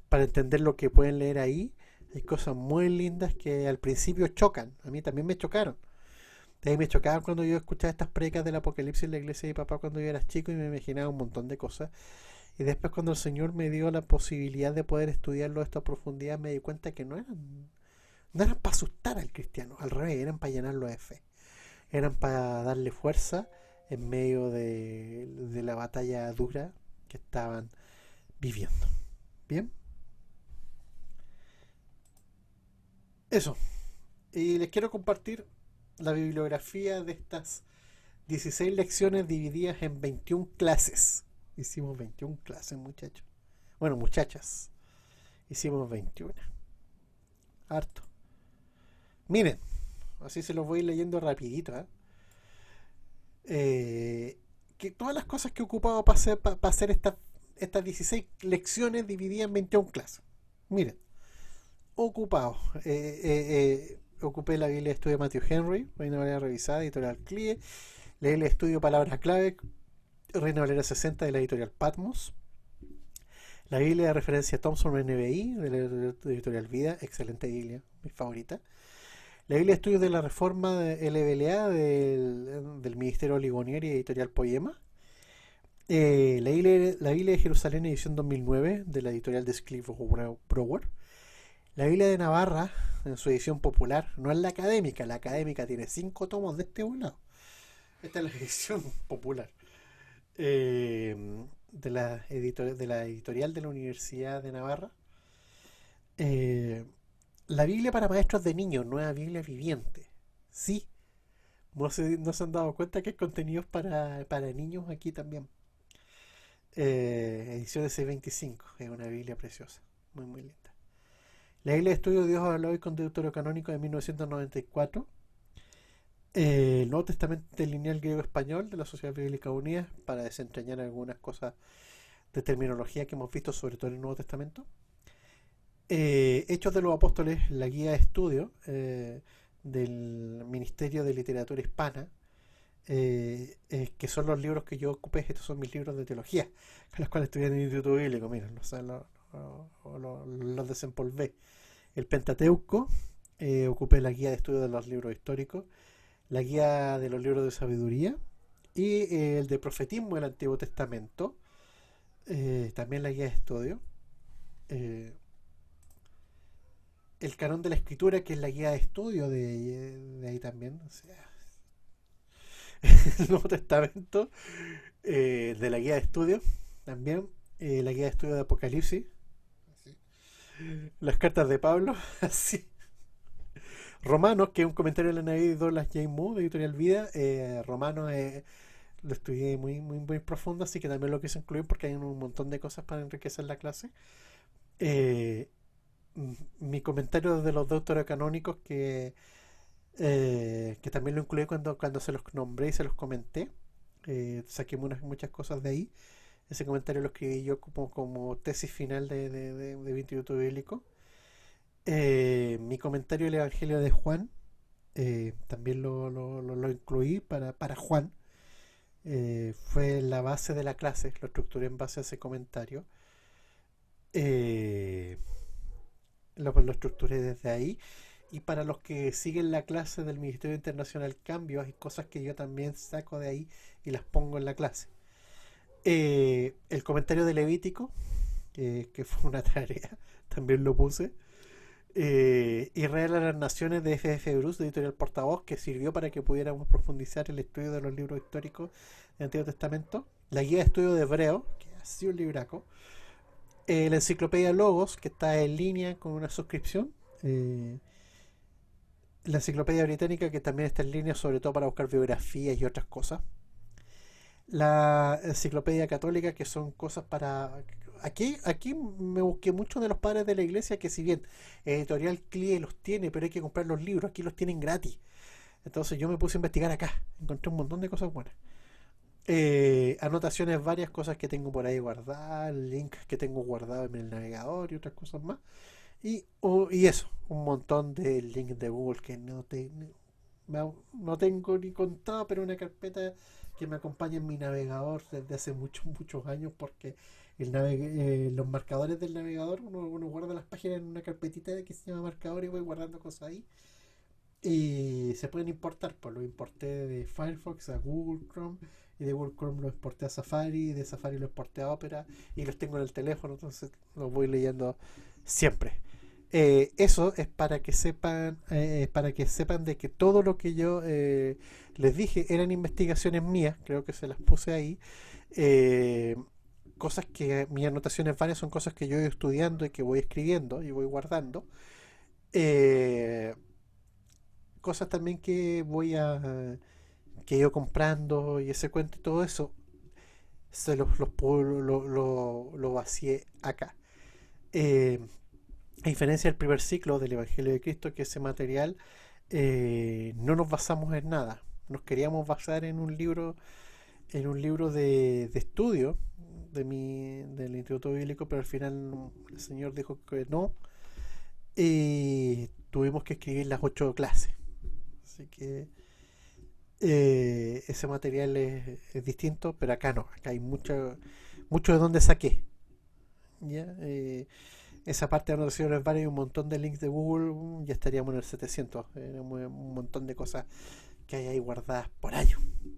para entender lo que pueden leer ahí. Hay cosas muy lindas que al principio chocan, a mí también me chocaron, De ahí me chocaba cuando yo escuchaba estas predicas del apocalipsis en la iglesia de mi papá cuando yo era chico y me imaginaba un montón de cosas. Y después cuando el Señor me dio la posibilidad de poder estudiarlo a esta profundidad me di cuenta que no eran para asustar al cristiano, al revés, eran para llenarlo de fe. Eran para darle fuerza en medio de la batalla dura que estaban viviendo. Bien, eso. Y les quiero compartir la bibliografía de estas 16 lecciones divididas en 21 clases. Hicimos 21 clases, muchachos. Bueno, muchachas. Hicimos 21. Harto. Miren, así se los voy leyendo rapidito. Que todas las cosas que he ocupado para hacer estas 16 lecciones divididas en 21 clases. Miren, ocupado. Ocupé la Biblia de Estudio de Matthew Henry, Reina Valera Revisada, editorial CLIE. Leí el estudio Palabras Clave, Reina Valera 60 de la editorial Patmos. La Biblia de referencia Thomson NBI de la editorial Vida, excelente Biblia, mi favorita. La Biblia de Estudios de la Reforma de LBLA del Ministerio Ligonier y editorial Poema. La Biblia de Jerusalén edición 2009 de la editorial de Clifford Brower. La Biblia de Navarra en su edición popular, no es la académica tiene 5 tomos de este volado. Esta es la edición popular. De la editorial de la Universidad de Navarra. La Biblia para maestros de niños, nueva Biblia viviente. Sí, no se han dado cuenta que hay contenidos para niños aquí también. Edición de C25, es una Biblia preciosa, muy muy linda. La Biblia de Estudio de Dios habló hoy con Deuterocanónico Canónico de 1994. El Nuevo Testamento lineal griego-español de la Sociedad Bíblica Unida para desentrañar algunas cosas de terminología que hemos visto, sobre todo en el Nuevo Testamento. Hechos de los Apóstoles, la guía de estudio del Ministerio de Literatura Hispana, que son los libros que yo ocupé. Estos son mis libros de teología, con los cuales estudié en el Instituto Bíblico. Miren, los desempolvé. El Pentateuco, ocupé la guía de estudio de los libros históricos, la guía de los libros de sabiduría y el de profetismo del Antiguo Testamento, también la guía de estudio. El canon de la escritura, que es la guía de estudio de ahí también, o sea, el Nuevo Testamento, de la guía de estudio también, la guía de estudio de Apocalipsis, las cartas de Pablo, así. Romanos, que es un comentario de la Navidad de Douglas J. Moore, de Editorial Vida. Romanos lo estudié muy, muy, muy profundo, así que también lo quise incluir porque hay un montón de cosas para enriquecer la clase. Eh, Mi comentario de los deuterocanónicos que también lo incluí cuando se los nombré y se los comenté. Saqué muchas cosas de ahí. Ese comentario lo escribí yo como tesis final de Instituto Bíblico. Mi comentario del Evangelio de Juan, también lo incluí para Juan. Fue la base de la clase, lo estructuré en base a ese comentario. Eh, lo estructuré desde ahí. Y para los que siguen la clase del Ministerio Internacional Cambio, hay cosas que yo también saco de ahí y las pongo en la clase. El comentario de Levítico, que fue una tarea, también lo puse. Israel a las Naciones de F.F. Bruce, de Editorial Portavoz, que sirvió para que pudiéramos profundizar el estudio de los libros históricos del Antiguo Testamento. La guía de estudio de Hebreo, que ha sido un libraco. La enciclopedia Logos, que está en línea con una suscripción. La enciclopedia británica, que también está en línea, sobre todo para buscar biografías y otras cosas. La enciclopedia católica, que son cosas para... Aquí me busqué mucho de los padres de la iglesia, que si bien Editorial CLIE los tiene, pero hay que comprar los libros, aquí los tienen gratis. Entonces yo me puse a investigar acá, encontré un montón de cosas buenas. Anotaciones, varias cosas que tengo por ahí guardadas, links que tengo guardados en el navegador y otras cosas más. Y eso, un montón de links de Google que no tengo ni contado, pero una carpeta que me acompaña en mi navegador desde hace muchos, muchos años, porque los marcadores del navegador, uno guarda las páginas en una carpetita que se llama marcador y voy guardando cosas ahí. Y se pueden importar, pues lo importé de Firefox a Google Chrome, y de Google Chrome lo exporté a Safari, y de Safari lo exporté a Opera, y los tengo en el teléfono, entonces los voy leyendo siempre. Eso es para que sepan de que todo lo que yo les dije eran investigaciones mías, creo que se las puse ahí. Eh, Cosas que mis anotaciones varias son cosas que yo voy estudiando y que voy escribiendo y voy guardando. Eh, Cosas también que he ido comprando y ese cuento y todo eso lo vacié acá. Eh, a diferencia del primer ciclo del Evangelio de Cristo, que ese material no nos basamos en nada. Nos queríamos basar en un libro de estudio del Instituto Bíblico, pero al final el Señor dijo que no, y tuvimos que escribir las 8 clases. Así que ese material es distinto, pero acá no, acá hay mucho de donde saqué. ¿Ya? Esa parte de anotaciones varias y un montón de links de Google, ya estaríamos en el 700. Un montón de cosas que hay ahí guardadas por años.